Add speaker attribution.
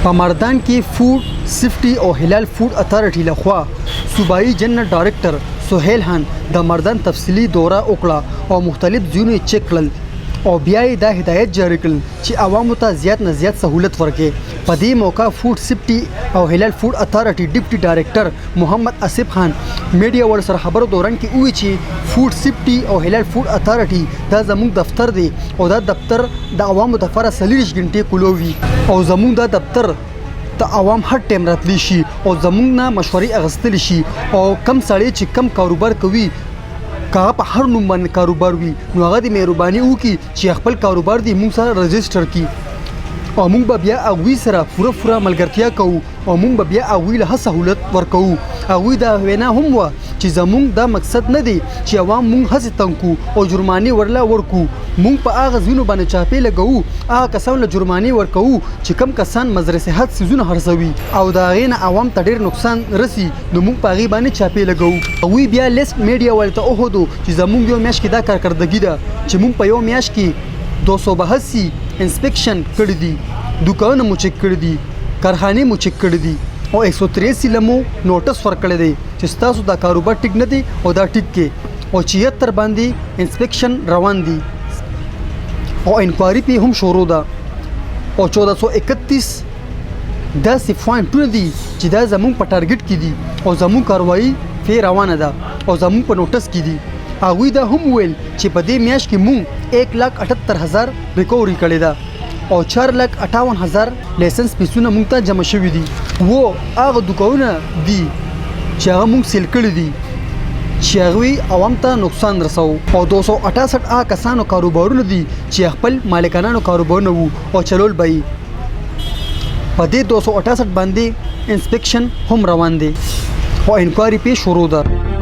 Speaker 1: په مردان کې فوډ سیفټي او هلال فوډ اتارټي لخوا صوبایي جنرال ډایرکټر سهیل خان د مردان تفصیلی دوره وکړه او مختلف ځایونه چیک کړل او بیا یې دا هدایت جاری کړل چې عوامو ته زیات نه زیات سہولت ورکړي. په دې موقع فوډ سیفټي او هلال فوډ اتارټي ډیپټي ډایرکټر محمد اسف خان میډیا ور سره خبرو دوران کې وویل چې فوډ سیفټي او هلال فوډ اتارټي دا زموږ دفتر دی او دا دفتر د عوامو لپاره 40 غنټې کولوي او زموږ دا دفتر ته عوام هر ټیم راتلی شي او زموږ نه مشورې اغستل شي او کم سړی چې کم کاروبار کوي که په هر نوم باندې کاروبار وي نو هغه د مهرباني وکړي چې خپل کاروبار دی موږ سره رجسټر کړي او موږ به بیا هغوی سره پوره ملګرتیا کوو او موږ به بیا هغوی له سهولت ورکوو. هغوی دا وینا هم وه چې زموږ دا مقصد نه دی چې عوام موږ هسې تنګ کړو او جرمانې ورله ورکړو. موږ په هغه ځایونو باندې چاپې لګوو هغه کسان له جرمانې ورکوو چې کم کسان مضر صحت څیزونه خرڅوي او د هغې نه عوام ته ډېر نقصان رسي نو موږ په هغې باندې چاپې لګوو. هغوی بیا لیست میډیا والو ته وښودو چې زموږ یو میاشت کې دا کارکردګي ده چې موږ په یو میاشت کې 282 انسپیکشن کړي دي، دوکانونه مو چک کړي دي، کارخانې مو چک کړي دي او 183 لمو نوټس ورکړی دی چې ستاسو دا کاروبار ټیک نه دی او دا ټیک کې او 76 باندې انسپیکشن روان دي او انکوایري پې هم شروع ده او 1431 داسې پوینټونه دي چې دا زموږ په ټارګټ کې دي او زموږ کاروایي پې روانه ده او زموږ په نوټس کې دي. هغوی دا هم ویل چې په دې میاشت کې موږ 1,78,000 ریکوري کړې ده او 4,58,000 لایسنس پیسونه موږ ته جمع شوي دي. و هغه دوکانونه دي چې هغه موږ سیل کړي دي چې هغوی عوام ته نقصان رسو او 268 هغه کسانو کاروبارونه دي چې خپل مالکانانو کاروبارونه وو او چلول به په دې 268 باندې انسپیکشن هم روان دي او انکوایري پې شروع ده.